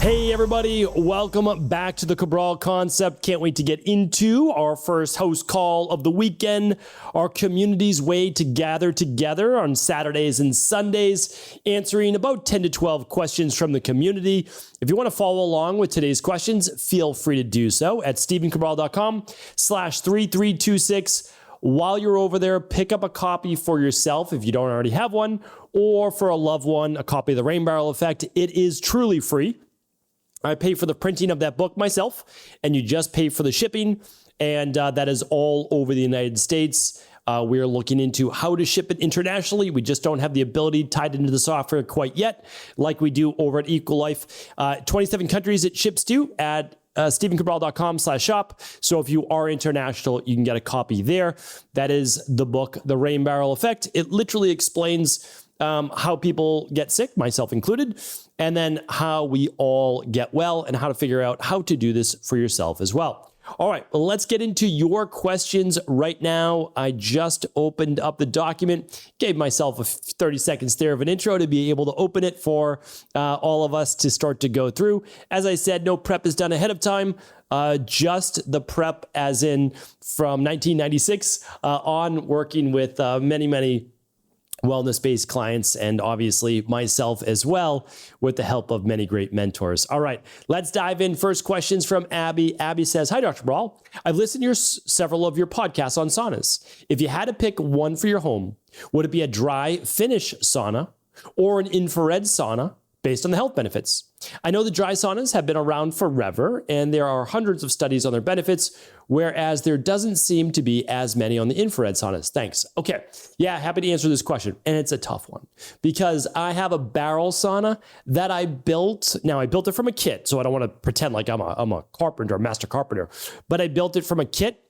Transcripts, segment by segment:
Hey everybody, welcome back to the Cabral Concept. Can't wait to get into our first house call of the weekend, our community's way to gather together on Saturdays and Sundays, answering about 10 to 12 questions from the community. If you want to follow along with today's questions, feel free to do so at stephencabral.com/3326. While you're over there, pick up a copy for yourself if you don't already have one, or for a loved one, a copy of The Rain Barrel Effect. It is truly free. I pay for the printing of that book myself, and you just pay for the shipping, and that is all over the United States. We're looking into how to ship it internationally. We just don't have the ability tied into the software quite yet, like we do over at Equal Life. 27 countries it ships to at stephencabral.com/shop. So if you are international, you can get a copy there. That is the book, The Rain Barrel Effect. It literally explains how people get sick, myself included, and then how we all get well and how to figure out how to do this for yourself as well. All right, well, let's get into your questions right now. I just opened up the document, gave myself a 30 seconds there of an intro to be able to open it for all of us to start to go through. As I said, no prep is done ahead of time. Just the prep as in from 1996 on, working with many wellness-based clients, and obviously myself as well, with the help of many great mentors. All right, let's dive in. First questions from Abby. Abby says, "Hi, Dr. Brawl. I've listened to several of your podcasts on saunas. If you had to pick one for your home, would it be a dry finish sauna or an infrared sauna based on the health benefits? I know the dry saunas have been around forever, and there are hundreds of studies on their benefits, whereas there doesn't seem to be as many on the infrared saunas. Thanks." Okay, yeah, happy to answer this question. And it's a tough one because I have a barrel sauna that I built. Now, I built it from a kit, so I don't want to pretend like I'm a carpenter, a master carpenter, but I built it from a kit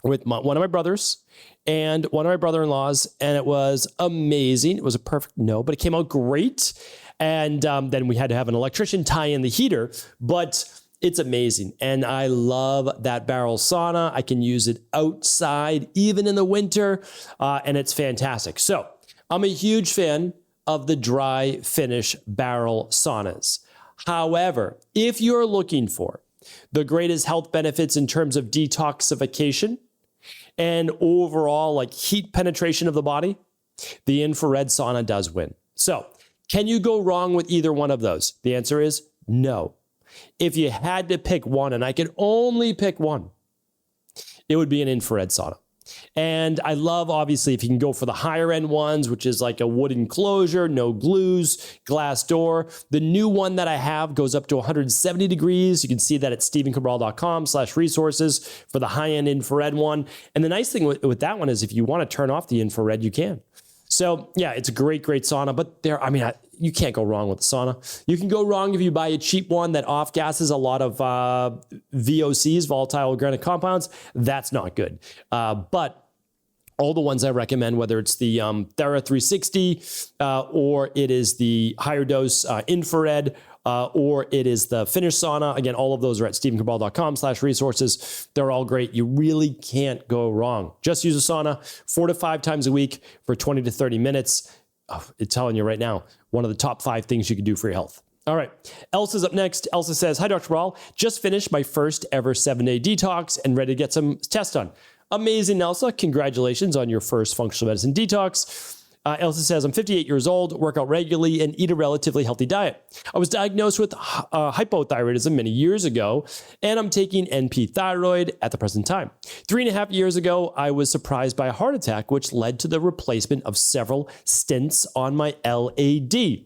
with one of my brothers and one of my brother-in-laws, and it was amazing. It was a perfect no, but it came out great. And then we had to have an electrician tie in the heater, but it's amazing. And I love that barrel sauna. I can use it outside, even in the winter, and it's fantastic. So I'm a huge fan of the dry finish barrel saunas. However, if you're looking for the greatest health benefits in terms of detoxification and overall like heat penetration of the body, the infrared sauna does win. So can you go wrong with either one of those? The answer is no. If you had to pick one, and I could only pick one, it would be an infrared sauna. And I love, obviously, if you can go for the higher end ones, which is like a wooden enclosure, no glues, glass door. The new one that I have goes up to 170 degrees. You can see that at stephencabral.com/resources for the high end infrared one. And the nice thing with that one is if you want to turn off the infrared, you can. So yeah, it's a great sauna, but you can't go wrong with the sauna. You can go wrong if you buy a cheap one that off gases a lot of VOCs, volatile organic compounds. That's not good. But all the ones I recommend, whether it's the Thera 360 or it is the higher dose infrared, or it is the finish sauna. Again, all of those are at stephencabral.com/resources. They're all great. You really can't go wrong. Just use a sauna 4 to 5 times a week for 20 to 30 minutes. Oh, I'm telling you right now, one of the top 5 things you can do for your health. All right, Elsa's up next. Elsa says, "Hi, Dr. Brawl. Just finished my first ever 7-day detox and ready to get some tests done." Amazing, Elsa. Congratulations on your first functional medicine detox. Elsa says, "I'm 58 years old, work out regularly, and eat a relatively healthy diet. I was diagnosed with hypothyroidism many years ago, and I'm taking NP thyroid at the present time. 3.5 years ago, I was surprised by a heart attack, which led to the replacement of several stents on my LAD.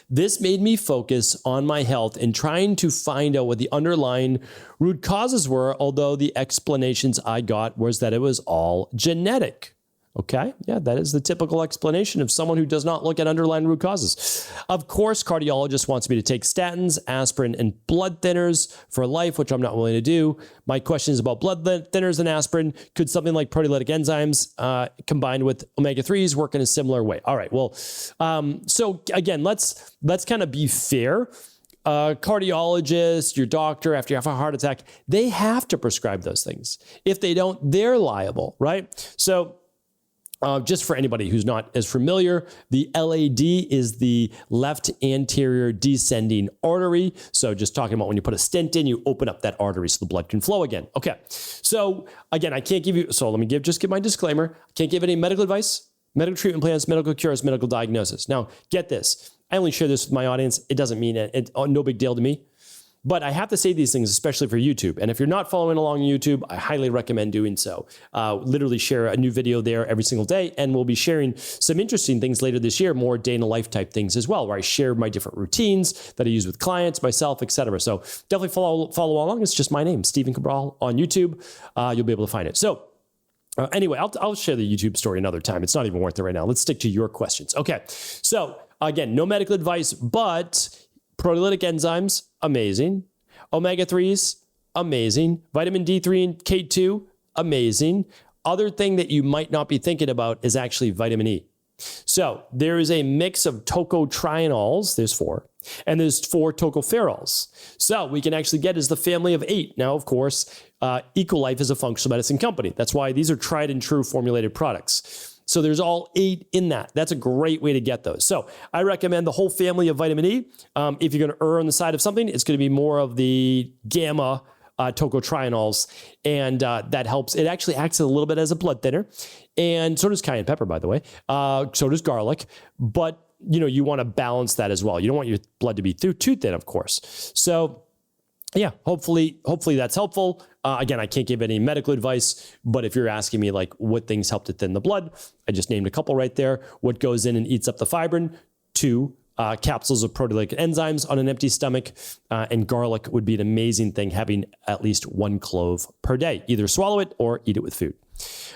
This made me focus on my health and trying to find out what the underlying root causes were, although the explanations I got was that it was all genetic." Okay, yeah, that is the typical explanation of someone who does not look at underlying root causes. "Of course, cardiologist wants me to take statins, aspirin, and blood thinners for life, which I'm not willing to do. My question is about blood thinners and aspirin. Could something like proteolytic enzymes combined with omega-3s work in a similar way?" All right, well, so again, let's kind of be fair. Cardiologist, your doctor, after you have a heart attack, they have to prescribe those things. If they don't, they're liable, right? So Just for anybody who's not as familiar, the LAD is the left anterior descending artery. So just talking about when you put a stent in, you open up that artery so the blood can flow again. Okay. So again, I can't give you, so let me give my disclaimer. I can't give any medical advice, medical treatment plans, medical cures, medical diagnosis. Now get this. I only share this with my audience. It doesn't mean it, no big deal to me. But I have to say these things, especially for YouTube. And if you're not following along on YouTube, I highly recommend doing so. Literally share a new video there every single day. And we'll be sharing some interesting things later this year, more day in the life type things as well, where I share my different routines that I use with clients, myself, etc. So definitely follow along. It's just my name, Stephen Cabral on YouTube. You'll be able to find it. So anyway, I'll share the YouTube story another time. It's not even worth it right now. Let's stick to your questions. Okay. So again, no medical advice, but proteolytic enzymes, amazing. Omega-3s, amazing. Vitamin D3 and K2, amazing. Other thing that you might not be thinking about is actually vitamin E. So there is a mix of tocotrienols, there's 4, and there's 4 tocopherols. So we can actually get as the family of 8. Now, of course, Ecolife is a functional medicine company. That's why these are tried and true formulated products. So there's all 8 in that. That's a great way to get those. So I recommend the whole family of vitamin E. If you're going to err on the side of something, it's going to be more of the gamma tocotrienols, and that helps. It actually acts a little bit as a blood thinner, and so does cayenne pepper, by the way. So does garlic, but you want to balance that as well. You don't want your blood to be too thin, of course. So yeah, hopefully that's helpful. Again, I can't give any medical advice, but if you're asking me like what things help to thin the blood, I just named a couple right there. What goes in and eats up the fibrin? 2 capsules of proteolytic enzymes on an empty stomach, and garlic would be an amazing thing, having at least 1 clove per day. Either swallow it or eat it with food.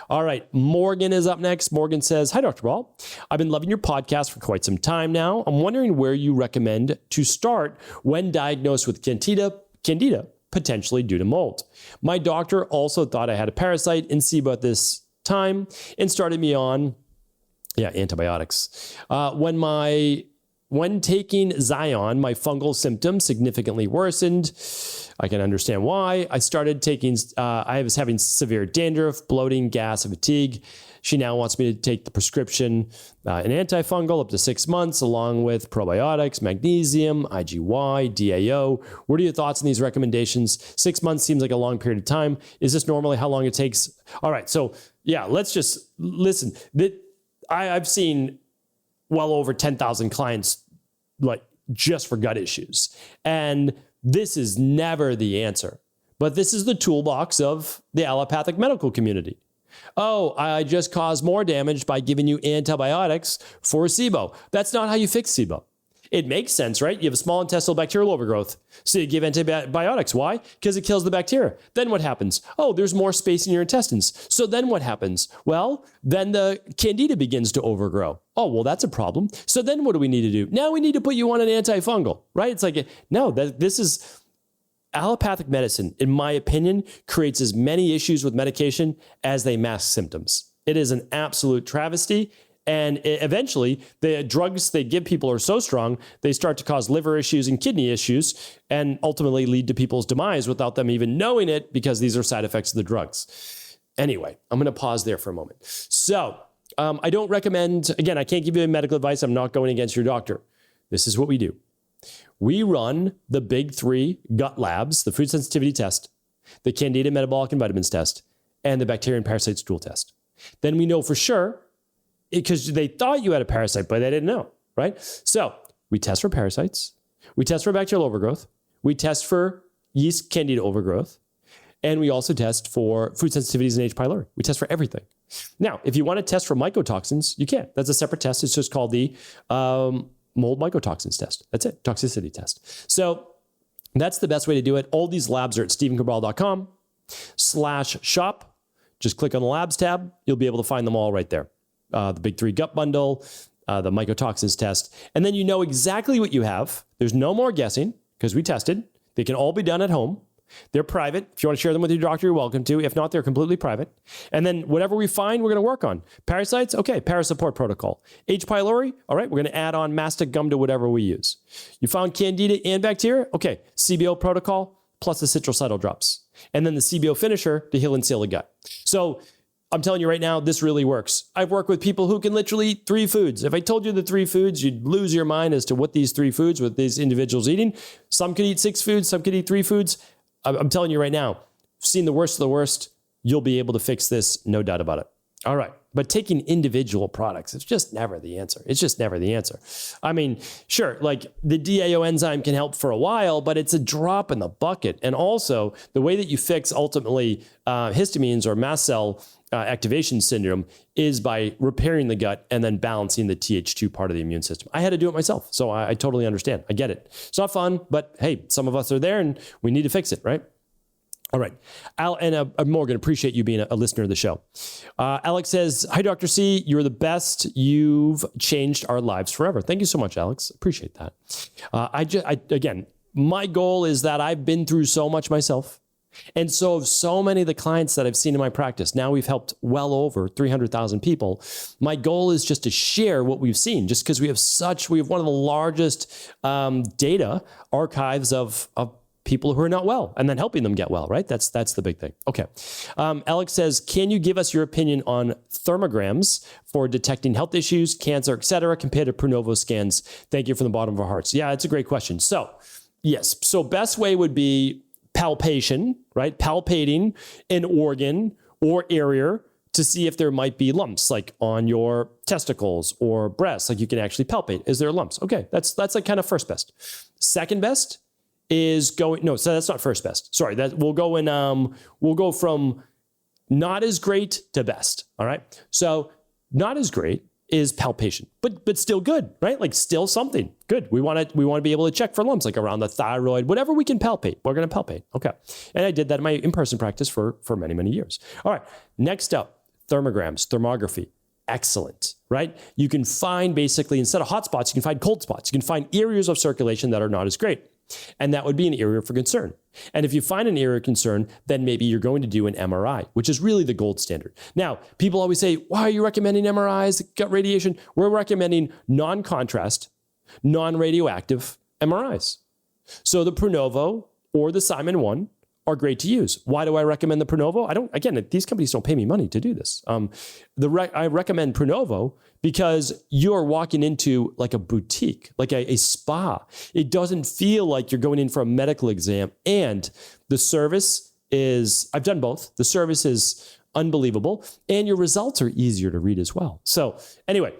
All right, Morgan is up next. Morgan says, "Hi, Dr. Ball. I've been loving your podcast for quite some time now. I'm wondering where you recommend to start when diagnosed with Candida, potentially due to mold. My doctor also thought I had a parasite in SIBO at this time and started me on antibiotics. When taking Zion, my fungal symptoms significantly worsened. I can understand why. I started taking, I was having severe dandruff, bloating, gas, and fatigue. She now wants me to take the prescription, an antifungal up to 6 months, along with probiotics, magnesium, IGY, DAO. What are your thoughts on these recommendations? 6 months seems like a long period of time. Is this normally how long it takes? All right. So yeah, let's just listen. I've seen well over 10,000 clients like just for gut issues. And this is never the answer, but this is the toolbox of the allopathic medical community. Oh, I just caused more damage by giving you antibiotics for SIBO. That's not how you fix SIBO. It makes sense, right? You have a small intestinal bacterial overgrowth. So you give antibiotics. Why? Because it kills the bacteria. Then what happens? Oh, there's more space in your intestines. So then what happens? Well, then the Candida begins to overgrow. Oh, well, that's a problem. So then what do we need to do? Now we need to put you on an antifungal, right? It's like, no, this is allopathic medicine, in my opinion, creates as many issues with medication as they mask symptoms. It is an absolute travesty. And eventually, the drugs they give people are so strong, they start to cause liver issues and kidney issues and ultimately lead to people's demise without them even knowing it, because these are side effects of the drugs. Anyway, I'm going to pause there for a moment. So I don't recommend, again, I can't give you any medical advice. I'm not going against your doctor. This is what we do. We run the big 3 gut labs, the food sensitivity test, the Candida metabolic and vitamins test, and the bacteria and parasite stool test. Then we know for sure, because they thought you had a parasite, but they didn't know, right? So we test for parasites. We test for bacterial overgrowth. We test for yeast Candida overgrowth. And we also test for food sensitivities and H. pylori. We test for everything. Now, if you want to test for mycotoxins, you can. That's a separate test. It's just called the mold mycotoxins test. That's it, toxicity test. So that's the best way to do it. All these labs are at stephencabral.com/shop. Just click on the labs tab. You'll be able to find them all right there. The big 3 gut bundle, the mycotoxins test, and then you know exactly what you have. There's no more guessing because we tested. They can all be done at home. They're private. If you want to share them with your doctor, you're welcome to. If not, they're completely private. And then whatever we find, we're going to work on. Parasites, okay, parasupport protocol. H. pylori, all right, we're going to add on mastic gum to whatever we use. You found Candida and bacteria, okay, CBO protocol plus the citruscidal drops. And then the CBO finisher to heal and seal the gut. So I'm telling you right now, this really works. I've worked with people who can literally eat 3 foods. If I told you the 3 foods, you'd lose your mind as to what these 3 foods, what these individuals eating. Some could eat 6 foods, some could eat 3 foods. I'm telling you right now, seen the worst of the worst, you'll be able to fix this, no doubt about it. All right. But taking individual products, it's just never the answer. It's just never the answer. I mean, sure, like the DAO enzyme can help for a while, but it's a drop in the bucket. And also, the way that you fix ultimately histamines or mast cell activation syndrome is by repairing the gut and then balancing the Th2 part of the immune system. I had to do it myself, so I totally understand. I get it. It's not fun, but hey, some of us are there and we need to fix it, right? All right. Morgan, appreciate you being a listener of the show. Alex says, hi, Dr. C. You're the best. You've changed our lives forever. Thank you so much, Alex. Appreciate that. Again, my goal is that I've been through so much myself. And so many of the clients that I've seen in my practice, now we've helped well over 300,000 people. My goal is just to share what we've seen, just because we have one of the largest data archives of people who are not well and then helping them get well, right? That's the big thing. Okay. Alex says, can you give us your opinion on thermograms for detecting health issues, cancer, et cetera, compared to Pronovo scans? Thank you from the bottom of our hearts. Yeah, it's a great question. So yes. So best way would be palpation, right? Palpating an organ or area to see if there might be lumps, like on your testicles or breasts, like you can actually palpate. Is there lumps? Okay. That's like kind of first best. Second best is so that's not first best. Sorry, that we'll go from not as great to best. All right. So not as great is palpation, but still good, right? Like still something good. We want to be able to check for lumps, like around the thyroid, whatever we can palpate, we're going to palpate. Okay. And I did that in my in-person practice for many, many years. All right. Next up, thermograms, thermography. Excellent, right? You can find basically, instead of hot spots, you can find cold spots. You can find areas of circulation that are not as great. And that would be an area for concern. And if you find an area of concern, then maybe you're going to do an MRI, which is really the gold standard. Now, people always say, why are you recommending MRIs, gut radiation? We're recommending non-contrast, non-radioactive MRIs. So the Pronovo or the Simon 1 are great to use. Why do I recommend the Pronovo? Again, these companies don't pay me money to do this. I recommend Pronovo because you're walking into like a boutique, like a spa. It doesn't feel like you're going in for a medical exam. And the service is, I've done both. The service is unbelievable. And your results are easier to read as well. So anyway,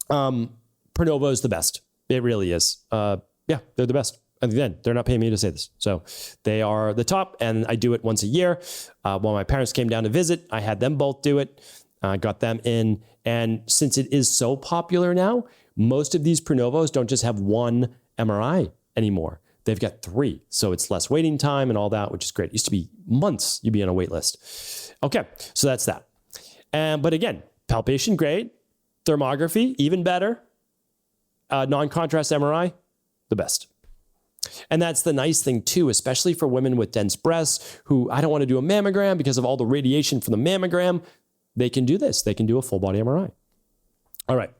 Pronovo is the best. It really is. Yeah, they're the best. And again, they're not paying me to say this. So they are the top, and I do it once a year. When my parents came down to visit, I had them both do it. I got them in. And since it is so popular now, most of these Pronovos don't just have one MRI anymore. They've got 3. So it's less waiting time and all that, which is great. It used to be months you'd be on a wait list. Okay, so that's that. But again, palpation, great. Thermography, even better. Non-contrast MRI, the best. And that's the nice thing too, especially for women with dense breasts who, I don't want to do a mammogram because of all the radiation from the mammogram. They can do this. They can do a full body MRI. All right.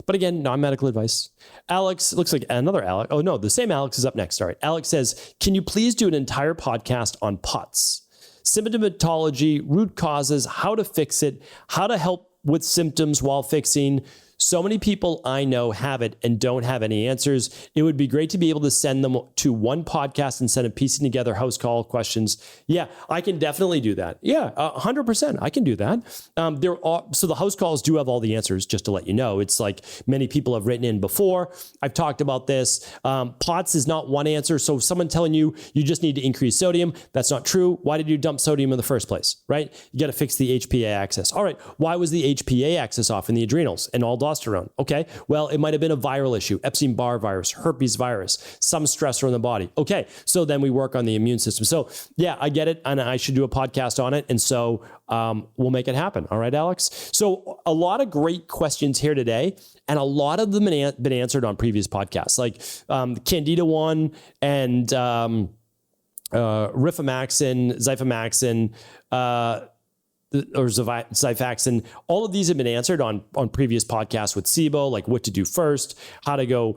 But again, non-medical advice. Alex, looks like another Alex. Oh no, the same Alex is up next. All right. Alex says, can you please do an entire podcast on POTS? Symptomatology, root causes, how to fix it, how to help with symptoms while fixing. So many people I know have it and don't have any answers. It would be great to be able to send them to one podcast instead of piecing together house call questions. Yeah, I can definitely do that. Yeah, 100%. I can do that. So the house calls do have all the answers, just to let you know. It's like many people have written in before. I've talked about this. POTS is not one answer. So someone telling you just need to increase sodium, that's not true. Why did you dump sodium in the first place, right? You got to fix the HPA axis. All right, why was the HPA axis off in the adrenals and aldosterone? Okay, well, it might have been a viral issue, Epstein-Barr virus, herpes virus, some stressor in the body. Okay, so then we work on the immune system. So yeah, I get it, and I should do a podcast on it, and so we'll make it happen. All right, Alex? So a lot of great questions here today, and a lot of them have been answered on previous podcasts, like the Candida one and rifampicin, xifampicin, or Xifaxan. All of these have been answered on previous podcasts with SIBO, like what to do first, how to go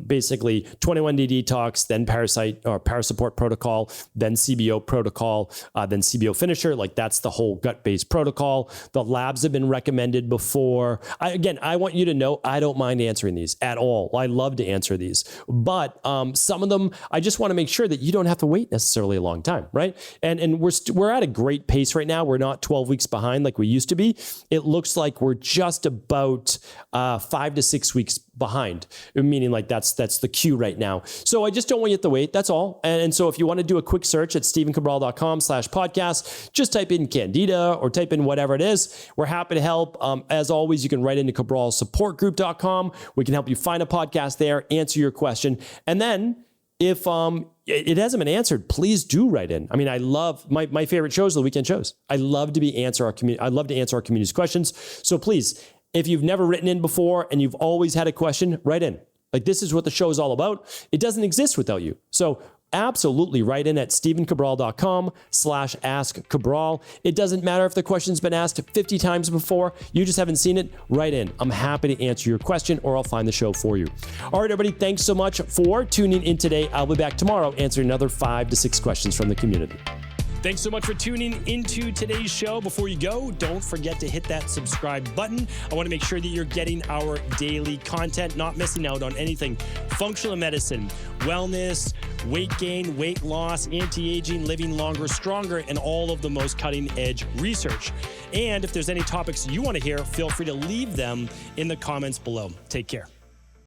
basically 21-day detox, then parasupport protocol, then CBO protocol, then CBO finisher. Like that's the whole gut-based protocol. The labs have been recommended before. I want you to know I don't mind answering these at all. I love to answer these, but some of them I just want to make sure that you don't have to wait necessarily a long time, right? And we're at a great pace right now. We're not 12 weeks behind like we used to be. It looks like we're just about 5 to 6 weeks behind, meaning like that's the queue right now. So I just don't want you to wait. That's all. And so if you want to do a quick search at stephencabral.com/podcast, just type in Candida or type in whatever it is. We're happy to help. As always, you can write into cabralsupportgroup.com. We can help you find a podcast there, answer your question. And then if it hasn't been answered, please do write in. I mean, I love my favorite shows are the weekend shows. I love to answer our community's questions. So please, if you've never written in before and you've always had a question, write in. Like this is what the show is all about. It doesn't exist without you. So absolutely write in at stephencabral.com/askcabral. It doesn't matter if the question's been asked 50 times before. You just haven't seen it. Write in. I'm happy to answer your question or I'll find the show for you. All right, everybody. Thanks so much for tuning in today. I'll be back tomorrow answering another 5 to 6 questions from the community. Thanks so much for tuning into today's show. Before you go, don't forget to hit that subscribe button. I want to make sure that you're getting our daily content, not missing out on anything. Functional medicine, wellness, weight gain, weight loss, anti-aging, living longer, stronger, and all of the most cutting-edge research. And if there's any topics you want to hear, feel free to leave them in the comments below. Take care.